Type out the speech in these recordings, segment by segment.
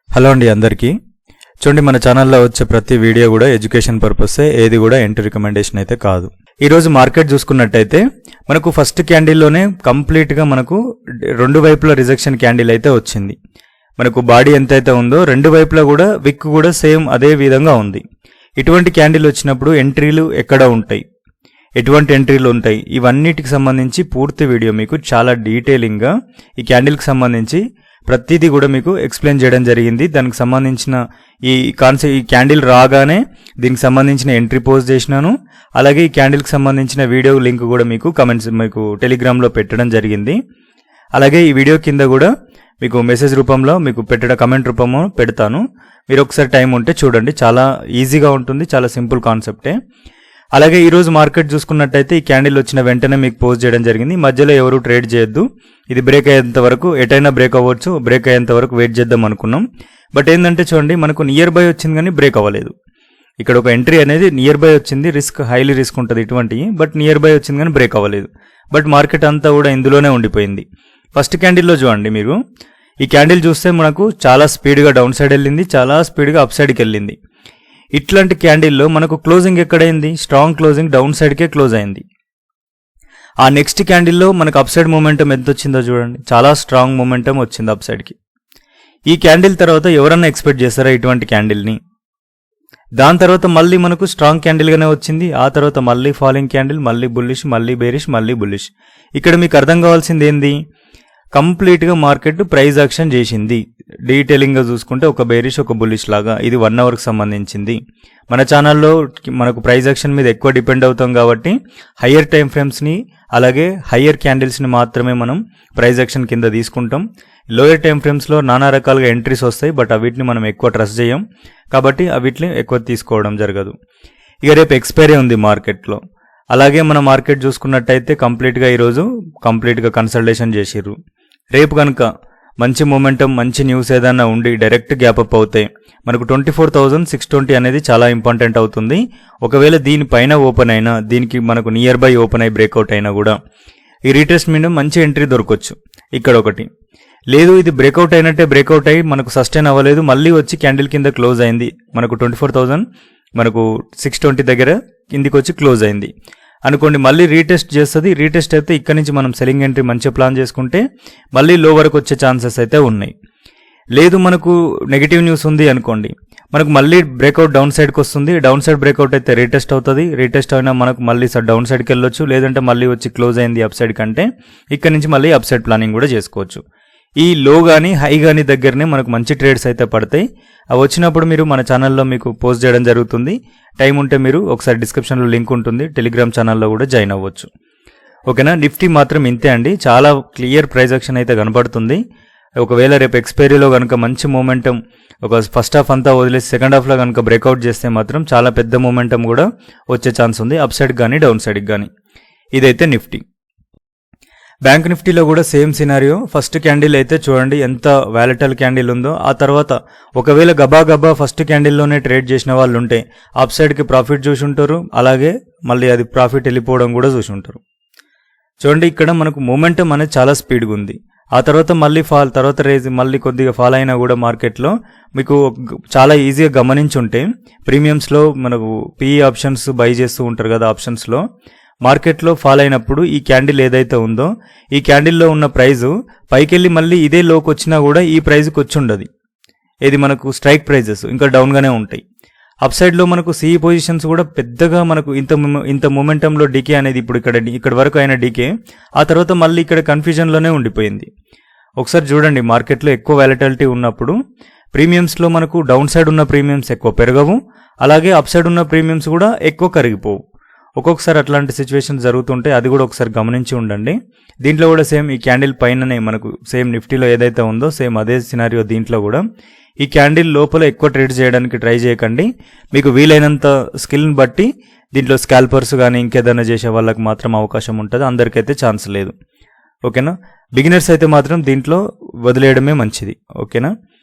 Hello అండి అందరికీ. చూడండి, మన ఛానల్లో వచ్చే ప్రతి వీడియో కూడా ఎడ్యుకేషన్ పర్పసే, ఏది కూడా ఎంట్రీ రికమెండేషన్ అయితే కాదు. ఈరోజు మార్కెట్ చూసుకున్నట్టయితే మనకు ఫస్ట్ క్యాండిల్లోనే కంప్లీట్గా మనకు రెండు వైపుల రిజెక్షన్ క్యాండిల్ అయితే వచ్చింది. మనకు బాడీ ఎంతైతే ఉందో రెండు వైపులా కూడా విక్ కూడా సేమ్ అదే విధంగా ఉంది. ఇటువంటి క్యాండిల్ వచ్చినప్పుడు ఎంట్రీలు ఎక్కడ ఉంటాయి, ఎటువంటి ఎంట్రీలు ఉంటాయి, ఇవన్నిటికి సంబంధించి పూర్తి వీడియో మీకు చాలా డీటెయిలింగ్గా ఈ క్యాండిల్కి సంబంధించి ప్రతిదీ కూడా మీకు ఎక్స్ప్లెయిన్ చేయడం జరిగింది. దానికి సంబంధించిన ఈ క్యాండిల్ రాగానే దీనికి సంబంధించిన ఎంట్రీ పోస్ట్ చేసినాను. అలాగే ఈ క్యాండిల్కి సంబంధించిన వీడియో లింక్ కూడా మీకు టెలిగ్రామ్లో పెట్టడం జరిగింది. అలాగే ఈ వీడియో కింద కూడా మీకు మెసేజ్ రూపంలో మీకు కమెంట్ రూపంలో పెడతాను. మీరు ఒకసారి టైం ఉంటే చూడండి, చాలా ఈజీగా ఉంటుంది, చాలా సింపుల్ కాన్సెప్టే. అలాగే ఈరోజు మార్కెట్ చూసుకున్నట్టయితే ఈ క్యాండిల్ వచ్చిన వెంటనే మీకు పోస్ట్ చేయడం జరిగింది. మధ్యలో ఎవరు ట్రేడ్ చేయొద్దు, ఇది బ్రేక్ అయ్యేంత వరకు, ఎటైనా బ్రేక్ అవ్వచ్చు, బ్రేక్ అయ్యేంత వరకు వెయిట్ చేద్దాం అనుకున్నాం. బట్ ఏంటంటే చూడండి, మనకు నియర్ బై వచ్చింది కానీ బ్రేక్ అవ్వలేదు. ఇక్కడ ఒక ఎంట్రీ అనేది నియర్ బై వచ్చింది, హైలీ రిస్క్ ఉంటుంది ఇటువంటివి, బట్ నియర్ బై వచ్చింది కానీ బ్రేక్ అవ్వలేదు. బట్ మార్కెట్ అంతా కూడా ఇందులోనే ఉండిపోయింది. ఫస్ట్ క్యాండిల్లో చూడండి, మీరు ఈ క్యాండిల్ చూస్తే మనకు చాలా స్పీడ్గా డౌన్ సైడ్ వెళ్ళింది, చాలా స్పీడ్గా అప్ సైడ్కి వెళ్ళింది. ఇట్లాంటి క్యాండిల్లో మనకు క్లోజింగ్ ఎక్కడైంది, స్ట్రాంగ్ క్లోజింగ్ డౌన్ సైడ్కే క్లోజ్ అయింది. ఆ నెక్స్ట్ క్యాండిల్లో మనకు అప్ సైడ్ మూమెంటం ఎంత వచ్చిందో చూడండి, చాలా స్ట్రాంగ్ మూమెంటం వచ్చింది అప్ సైడ్కి. ఈ క్యాండిల్ తర్వాత ఎవరన్నా ఎక్స్పెక్ట్ చేస్తారా ఇటువంటి క్యాండిల్ని? దాని తర్వాత మళ్ళీ మనకు స్ట్రాంగ్ క్యాండిల్గానే వచ్చింది. ఆ తర్వాత మళ్ళీ ఫాలింగ్ క్యాండిల్, మళ్ళీ బుల్లిష్, మళ్ళీ బేరిష్, మళ్ళీ బుల్లిష్. ఇక్కడ మీకు అర్థం కావాల్సింది ఏంది, కంప్లీట్గా మార్కెట్ ప్రైజ్ యాక్షన్ చేసింది. డీటెయిలింగ్గా చూసుకుంటే ఒక బేరిష్, ఒక బుల్లిష్ లాగా. ఇది 1 అవర్కి సంబంధించింది. మన ఛానల్లో మనకు ప్రైజ్ యాక్షన్ మీద ఎక్కువ డిపెండ్ అవుతాం కాబట్టి హయ్యర్ టైం ఫ్రేమ్స్ని అలాగే హయ్యర్ క్యాండిల్స్ని మాత్రమే మనం ప్రైజ్ యాక్షన్ కింద తీసుకుంటాం. లోయర్ టైం ఫ్రేమ్స్లో నానా రకాలుగా ఎంట్రీస్ వస్తాయి, బట్ అవిటిని మనం ఎక్కువ ట్రస్ట్ చేయం కాబట్టి అవిటిని ఎక్కువ తీసుకోవడం జరగదు. ఇక రేపు ఎక్స్పైరీ ఉంది మార్కెట్లో. అలాగే మన మార్కెట్ చూసుకున్నట్టయితే కంప్లీట్గా ఈరోజు కంప్లీట్గా కన్సల్టేషన్ చేసిర్రు. రేపు కనుక మంచి మూమెంటం, మంచి న్యూస్ ఏదైనా ఉండి డైరెక్ట్ గ్యాప్ అప్ అవుతాయి, మనకు 24,620 అనేది చాలా ఇంపార్టెంట్ అవుతుంది. ఒకవేళ దీనిపైన ఓపెన్ అయినా, దీనికి మనకు నియర్ బై ఓపెన్ అయి బ్రేక్అవుట్ అయినా కూడా ఈ రీట్రేస్ మీద మంచి ఎంట్రీ దొరకవచ్చు. ఇక్కడ ఒకటి లేదు, ఇది బ్రేక్అవుట్ అయినట్టే బ్రేక్అవుట్ అయ్యి మనకు సస్టైన్ అవ్వలేదు, మళ్ళీ వచ్చి క్యాండిల్ కింద క్లోజ్ అయింది, మనకు 24,620 దగ్గర కిందికి వచ్చి క్లోజ్ అయింది అనుకోండి, మళ్ళీ రీటెస్ట్ చేస్తుంది. రీటెస్ట్ అయితే ఇక్కడ నుంచి మనం సెల్లింగ్ ఎంట్రీ మంచిగా ప్లాన్ చేసుకుంటే మళ్ళీ లో వరకు వచ్చే ఛాన్సెస్ అయితే ఉన్నాయి. లేదు మనకు నెగిటివ్ న్యూస్ ఉంది అనుకోండి, మనకు మళ్ళీ బ్రేక్అవుట్ డౌన్ సైడ్కి వస్తుంది. డౌన్ సైడ్ బ్రేక్అవుట్ అయితే రీటెస్ట్ అవుతుంది. రీటెస్ట్ అయినా మనకు మళ్ళీ డౌన్ సైడ్కి వెళ్ళొచ్చు, లేదంటే మళ్ళీ వచ్చి క్లోజ్ అయింది అప్ సైడ్ కంటే ఇక్కడ నుంచి మళ్ళీ అప్ సైడ్ ప్లానింగ్ కూడా చేసుకోవచ్చు. ఈ లో కానీ హై కానీ దగ్గరనే మనకు మంచి ట్రేడ్స్ అయితే పడతాయి. అవి వచ్చినప్పుడు మీరు మన ఛానల్లో మీకు పోస్ట్ చేయడం జరుగుతుంది. టైం ఉంటే మీరు ఒకసారి డిస్క్రిప్షన్లో లింక్ ఉంటుంది, టెలిగ్రామ్ ఛానల్లో కూడా జాయిన్ అవ్వచ్చు. ఓకేనా. నిఫ్టీ మాత్రం ఇంతే అండి, చాలా క్లియర్ ప్రైస్ యాక్షన్ అయితే కనపడుతుంది. ఒకవేళ రేపు ఎక్స్పైరీలో కనుక మంచి మూమెంటం, ఒక ఫస్ట్ హాఫ్ అంతా వదిలేసి సెకండ్ హాఫ్లో కనుక బ్రేక్అవుట్ చేస్తే మాత్రం చాలా పెద్ద మూమెంటం కూడా వచ్చే ఛాన్స్ ఉంది, అప్ సైడ్ కానీ డౌన్ సైడ్కి కానీ. ఇదైతే నిఫ్టీ. బ్యాంక్ నిఫ్టీలో కూడా సేమ్ సినారియో. ఫస్ట్ క్యాండిల్ అయితే చూడండి ఎంత వాలటైల్ క్యాండిల్ ఉందో. ఆ తర్వాత ఒకవేళ గబా ఫస్ట్ క్యాండిల్లోనే ట్రేడ్ చేసిన వాళ్ళు ఉంటే అప్ సైడ్కి ప్రాఫిట్ చూసి ఉంటారు, అలాగే మళ్ళీ అది ప్రాఫిట్ వెళ్ళిపోవడం కూడా చూసి ఉంటారు. చూడండి, ఇక్కడ మనకు మూమెంటం అనేది చాలా స్పీడ్గా ఉంది. ఆ తర్వాత మళ్ళీ ఫాల్, తర్వాత రేజ్, మళ్ళీ కొద్దిగా ఫాల్ అయినా కూడా మార్కెట్లో మీకు చాలా ఈజీగా గమనించి ఉంటే ప్రీమియమ్స్లో మనకు పిఈ ఆప్షన్స్ బై చేస్తూ ఉంటారు కదా, ఆప్షన్స్లో మార్కెట్లో ఫాల్ అయినప్పుడు ఈ క్యాండిల్ ఏదైతే ఉందో ఈ క్యాండిల్లో ఉన్న ప్రైజు పైకెళ్ళి మళ్ళీ ఇదే లోకి వచ్చినా కూడా ఈ ప్రైజ్కి వచ్చి ఉండదు. ఇది మనకు స్ట్రైక్ ప్రైజెస్ ఇంకా డౌన్గానే ఉంటాయి. అప్ సైడ్లో మనకు సిఈ పొజిషన్స్ కూడా పెద్దగా మనకు ఇంత మూమెంటంలో డీకే అనేది ఇప్పుడు ఇక్కడ వరకు అయిన డీకే ఆ తర్వాత మళ్ళీ ఇక్కడ కన్ఫ్యూజన్లోనే ఉండిపోయింది. ఒకసారి చూడండి, మార్కెట్లో ఎక్కువ వాలటిలిటీ ఉన్నప్పుడు ప్రీమియమ్స్లో మనకు డౌన్ సైడ్ ఉన్న ప్రీమియమ్స్ ఎక్కువ పెరగవు, అలాగే అప్ సైడ్ ఉన్న ప్రీమియమ్స్ కూడా ఎక్కువ కరిగిపోవు. ఒక్కొక్కసారి అట్లాంటి సిచ్యువేషన్ జరుగుతుంటే అది కూడా ఒకసారి గమనించి ఉండండి. దీంట్లో కూడా సేమ్ ఈ క్యాండిల్ పైననే మనకు సేమ్ నిఫ్టీలో ఏదైతే ఉందో సేమ్ అదే సినారియో దీంట్లో కూడా. ఈ క్యాండిల్ లోపల ఎక్కువ ట్రేడ్ చేయడానికి ట్రై చేయకండి. మీకు వీలైనంత స్కిల్ని బట్టి దీంట్లో స్కాల్పర్స్ కానీ ఇంకేదైనా చేసే వాళ్ళకి మాత్రం అవకాశం ఉంటుంది, అందరికైతే ఛాన్స్ లేదు. ఓకేనా. బిగినర్స్ అయితే మాత్రం దీంట్లో వదిలేయడమే మంచిది. ఓకేనా.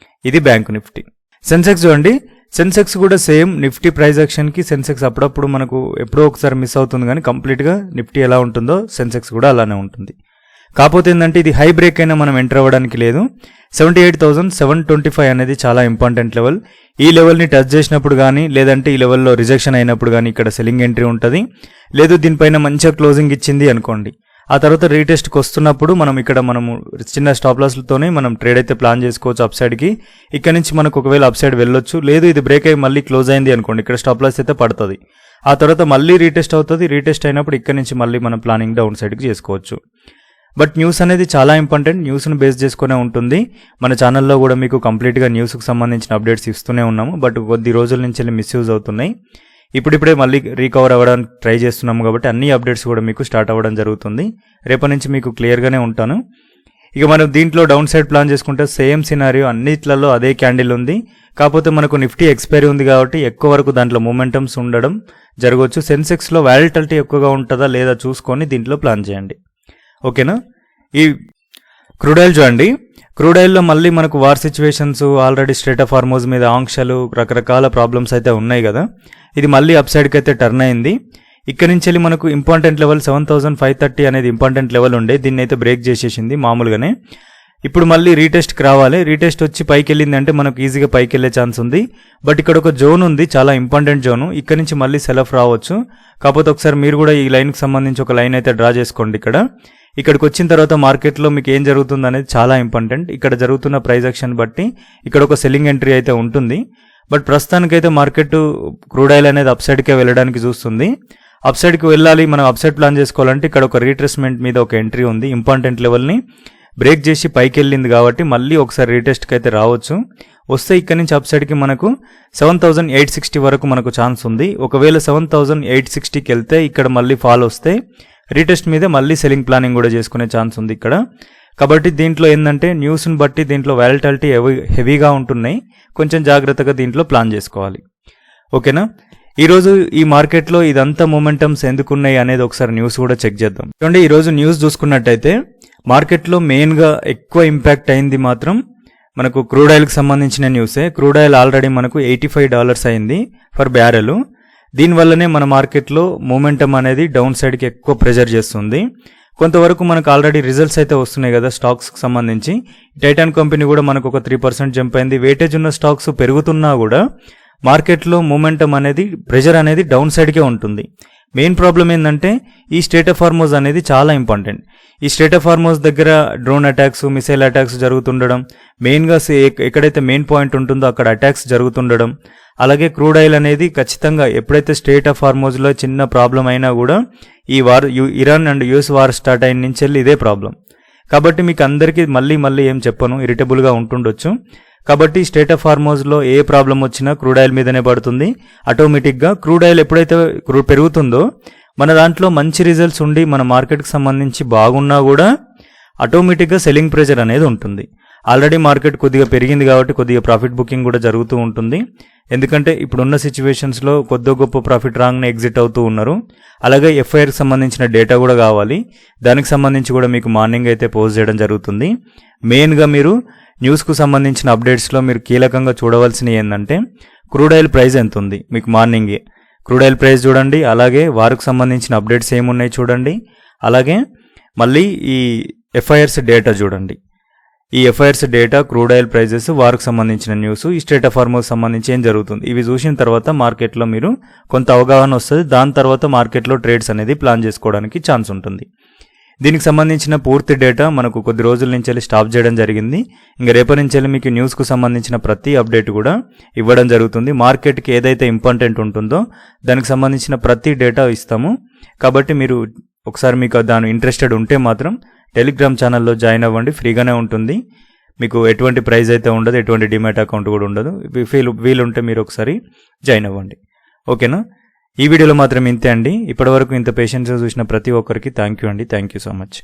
ఇది బ్యాంక్ నిఫ్టీ. సెన్సెక్స్ చూడండి, సెన్సెక్స్ కూడా సేమ్ నిఫ్టీ ప్రైస్ యాక్షన్కి సెన్సెక్స్ అప్పుడప్పుడు మనకు ఎప్పుడో ఒకసారి మిస్ అవుతుంది, కానీ కంప్లీట్గా నిఫ్టీ ఎలా ఉంటుందో సెన్సెక్స్ కూడా అలానే ఉంటుంది. కాకపోతే ఏంటంటే ఇది హై బ్రేక్ అయినా మనం ఎంటర్ అవ్వడానికి లేదు. 78,725 అనేది చాలా ఇంపార్టెంట్ లెవెల్. ఈ లెవెల్ని టచ్ చేసినప్పుడు కానీ లేదంటే ఈ లెవెల్లో రిజెక్షన్ అయినప్పుడు కానీ ఇక్కడ సెల్లింగ్ ఎంట్రీ ఉంటుంది. లేదు దీనిపైన మంచిగా క్లోజింగ్ ఇచ్చింది అనుకోండి, ఆ తర్వాత రీటెస్ట్కి వస్తున్నప్పుడు మనము చిన్న స్టాప్ లాస్లతోనే మనం ట్రేడ్ అయితే ప్లాన్ చేసుకోవచ్చు అప్ సైడ్కి. ఇక్కడ నుంచి మనకు ఒకవేళ అప్ సైడ్ వెళ్ళొచ్చు. లేదు ఇది బ్రేక్ అయ్యి మళ్ళీ క్లోజ్ అయింది అనుకోండి, ఇక్కడ స్టాప్ లాస్ అయితే పడుతుంది. ఆ తర్వాత మళ్ళీ రీటెస్ట్ అవుతుంది. రీటెస్ట్ అయినప్పుడు ఇక్కడ నుంచి మళ్ళీ మనం ప్లానింగ్ డౌన్ సైడ్కి చేసుకోవచ్చు. బట్ న్యూస్ అనేది చాలా ఇంపార్టెంట్. న్యూస్ను బేస్ చేసుకునే ఉంటుంది. మన ఛానల్లో కూడా మీకు కంప్లీట్గా న్యూస్కి సంబంధించిన అప్డేట్స్ ఇస్తూనే ఉన్నాము. బట్ కొద్ది రోజుల నుంచి మిస్యూజ్ అవుతున్నాయి. ఇప్పుడిప్పుడే మళ్ళీ రీకవర్ అవ్వడానికి ట్రై చేస్తున్నాము కాబట్టి అన్ని అప్డేట్స్ కూడా మీకు స్టార్ట్ అవ్వడం జరుగుతుంది. రేపటి నుంచి మీకు క్లియర్గానే ఉంటాను. ఇక మనం దీంట్లో డౌన్ సైడ్ ప్లాన్ చేసుకుంటే సేమ్ సినారియో అన్నిట్లలో అదే క్యాండిల్ ఉంది. కాకపోతే మనకు నిఫ్టీ ఎక్స్పైరీ ఉంది కాబట్టి ఎక్కువ వరకు దాంట్లో మూమెంటమ్స్ ఉండడం జరగవచ్చు. సెన్సెక్స్లో వాలిటిలిటీ ఎక్కువగా ఉంటుందా లేదా చూసుకొని దీంట్లో ప్లాన్ చేయండి. ఓకేనా. ఈ క్రూడ్ ఆయిల్ చూడండి. క్రూడ్ ఆయిల్లో మళ్ళీ మనకు war situations, already straight of Hormuz మీద ఆంక్షలు, రకరకాల ప్రాబ్లమ్స్ అయితే ఉన్నాయి కదా. ఇది మళ్ళీ అప్ సైడ్కి అయితే టర్న్ అయింది. ఇక్కడ నుంచి వెళ్ళి మనకు ఇంపార్టెంట్ లెవెల్ 7,530 అనేది ఇంపార్టెంట్ లెవెల్ ఉండే, దీన్ని అయితే బ్రేక్ చేసేసింది మామూలుగానే. ఇప్పుడు మళ్ళీ రీటెస్ట్కి రావాలి. రీటెస్ట్ వచ్చి పైకి వెళ్ళిందంటే మనకు ఈజీగా పైకి వెళ్ళే ఛాన్స్ ఉంది. బట్ ఇక్కడ ఒక జోన్ ఉంది, చాలా ఇంపార్టెంట్ జోను. ఇక్కడ నుంచి మళ్ళీ సెల్ ఆఫ్ రావచ్చు. కాకపోతే ఒకసారి మీరు కూడా ఈ లైన్కి సంబంధించి ఒక లైన్ అయితే డ్రా చేసుకోండి. ఇక్కడికి వచ్చిన తర్వాత మార్కెట్లో మీకు ఏం జరుగుతుంది అనేది చాలా ఇంపార్టెంట్. ఇక్కడ జరుగుతున్న ప్రైస్ యాక్షన్ బట్టి ఇక్కడ ఒక సెల్లింగ్ ఎంట్రీ అయితే ఉంటుంది. బట్ ప్రస్తుతానికైతే మార్కెట్ క్రూడ్ ఆయిల్ అనేది అప్ సైడ్కే వెళ్ళడానికి చూస్తుంది. అప్ సైడ్కి వెళ్ళాలి, మనం అప్ సైడ్ ప్లాన్ చేసుకోవాలంటే ఇక్కడ ఒక రీట్రేస్మెంట్ మీద ఒక ఎంట్రీ ఉంది. ఇంపార్టెంట్ లెవెల్ని బ్రేక్ చేసి పైకి వెళ్ళింది కాబట్టి మళ్ళీ ఒకసారి రీటెస్ట్కి అయితే రావచ్చు. వస్తే ఇక్కడ నుంచి అప్ సైడ్కి మనకు 7,860 వరకు మనకు ఛాన్స్ ఉంది. ఒకవేళ 7,860కి వెళ్తే ఇక్కడ మళ్ళీ ఫాల్ వస్తే రీటెస్ట్ మీద మళ్ళీ సెల్లింగ్ ప్లానింగ్ కూడా చేసుకునే ఛాన్స్ ఉంది ఇక్కడ. కాబట్టి దీంట్లో ఏంటంటే న్యూస్ని బట్టి దీంట్లో వాలిటిలిటీ హెవీగా ఉంటున్నాయి. కొంచెం జాగ్రత్తగా దీంట్లో ప్లాన్ చేసుకోవాలి. ఓకేనా. ఈరోజు ఈ మార్కెట్లో ఇదంతా మూమెంటమ్స్ ఎందుకున్నాయి అనేది ఒకసారి న్యూస్ కూడా చెక్ చేద్దాం. చూడండి, ఈరోజు న్యూస్ చూసుకున్నట్టయితే మార్కెట్లో మెయిన్గా ఎక్కువ ఇంపాక్ట్ అయింది మాత్రం మనకు క్రూడ్ ఆయిల్కి సంబంధించిన న్యూసే. క్రూడ్ ఆయిల్ ఆల్రెడీ మనకు $85 అయింది ఫర్ బ్యారెల్. దీనివల్లనే మన మార్కెట్లో మూమెంటం అనేది డౌన్ సైడ్కి ఎక్కువ ప్రెజర్ చేస్తుంది. కొంతవరకు మనకు ఆల్రెడీ రిజల్ట్స్ అయితే వస్తున్నాయి కదా స్టాక్స్కి సంబంధించి. టైటాన్ కంపెనీ కూడా మనకు ఒక 3% జంప్ అయింది. వెయిటేజ్ ఉన్న స్టాక్స్ పెరుగుతున్నా కూడా మార్కెట్లో మూమెంటం అనేది, ప్రెజర్ అనేది డౌన్ సైడ్కే ఉంటుంది. మెయిన్ ప్రాబ్లం ఏంటంటే ఈ స్ట్రైట్ ఆఫ్ హార్మోజ్ అనేది చాలా ఇంపార్టెంట్. ఈ స్ట్రైట్ ఆఫ్ హార్మోజ్ దగ్గర డ్రోన్ అటాక్స్, మిసైల్ అటాక్స్ జరుగుతుండడం, మెయిన్గా ఎక్కడైతే మెయిన్ పాయింట్ ఉంటుందో అక్కడ అటాక్స్ జరుగుతుండడం. అలాగే క్రూడ్ ఆయిల్ అనేది ఖచ్చితంగా ఎప్పుడైతే స్ట్రైట్ ఆఫ్ హార్మోజ్లో చిన్న ప్రాబ్లం అయినా కూడా ఈ war Iran and US war start అయిన నుంచి వెళ్ళి ఇదే ప్రాబ్లం. కాబట్టి మీకు అందరికీ మళ్ళీ ఏం చెప్పను, ఇరిటబుల్గా ఉంటుండొచ్చు. కాబట్టి స్ట్రైట్ ఆఫ్ హార్మోజ్లో ఏ ప్రాబ్లం వచ్చినా క్రూడ్ ఆయిల్ మీదనే పడుతుంది ఆటోమేటిక్గా. క్రూడ్ ఆయిల్ ఎప్పుడైతే పెరుగుతుందో మన దాంట్లో మంచి రిజల్ట్స్ ఉండి మన మార్కెట్కి సంబంధించి బాగున్నా కూడా ఆటోమేటిక్గా సెల్లింగ్ ప్రెజర్ అనేది ఉంటుంది. ఆల్రెడీ మార్కెట్ కొద్దిగా పెరిగింది కాబట్టి కొద్దిగా ప్రాఫిట్ బుకింగ్ కూడా జరుగుతూ ఉంటుంది. ఎందుకంటే ఇప్పుడున్న సిచ్యువేషన్స్లో కొద్ది గొప్ప ప్రాఫిట్ రాంగ్నే ఎగ్జిట్ అవుతూ ఉన్నారు. అలాగే ఎఫ్ఐఆర్కి సంబంధించిన డేటా కూడా కావాలి. దానికి సంబంధించి కూడా మీకు మార్నింగ్ అయితే పోస్ట్ చేయడం జరుగుతుంది. మెయిన్గా మీరు న్యూస్కు సంబంధించిన అప్డేట్స్లో మీరు కీలకంగా చూడవలసినవి ఏంటంటే క్రూడ్ ఆయిల్ ప్రైస్ ఎంత ఉంది మీకు మార్నింగే. క్రూడ్ ఆయిల్ ప్రైస్ చూడండి. అలాగే వారికి సంబంధించిన అప్డేట్స్ ఏమున్నాయి చూడండి. అలాగే మళ్ళీ ఈ ఎఫ్ఐఆర్స్ డేటా చూడండి. ఈ FIRs data, crude oil prices, వారికి సంబంధించిన న్యూస్, ఈ స్ట్రైట్ ఆఫ్ హార్మోజ్ సంబంధించి ఏం జరుగుతుంది, ఇవి చూసిన తర్వాత మార్కెట్లో మీరు కొంత అవగాహన వస్తుంది. దాని తర్వాత మార్కెట్లో ట్రేడ్స్ అనేది ప్లాన్ చేసుకోవడానికి ఛాన్స్ ఉంటుంది. దీనికి సంబంధించిన పూర్తి డేటా మనకు కొద్ది రోజుల నుంచి వెళ్ళి స్టాప్ చేయడం జరిగింది. ఇంకా రేపటి నుంచి వెళ్ళి మీకు న్యూస్కు సంబంధించిన ప్రతి అప్డేట్ కూడా ఇవ్వడం జరుగుతుంది. మార్కెట్కి ఏదైతే ఇంపార్టెంట్ ఉంటుందో దానికి సంబంధించిన ప్రతి డేటా ఇస్తాము. కాబట్టి మీరు ఒకసారి మీకు దాని ఇంట్రెస్టెడ్ ఉంటే మాత్రం టెలిగ్రామ్ ఛానల్లో జాయిన్ అవ్వండి. ఫ్రీగానే ఉంటుంది. మీకు ఎటువంటి ప్రైజ్ అయితే ఉండదు, ఎటువంటి డిమాట్ అకౌంట్ కూడా ఉండదు. వీలుంటే మీరు ఒకసారి జాయిన్ అవ్వండి. ఓకేనా. ఈ వీడియోలో మాత్రం ఇంతే అండి. ఇప్పటివరకు ఇంత పేషెన్స్గా చూసిన ప్రతి ఒక్కరికి థ్యాంక్ యూ అండి. Thank you so much.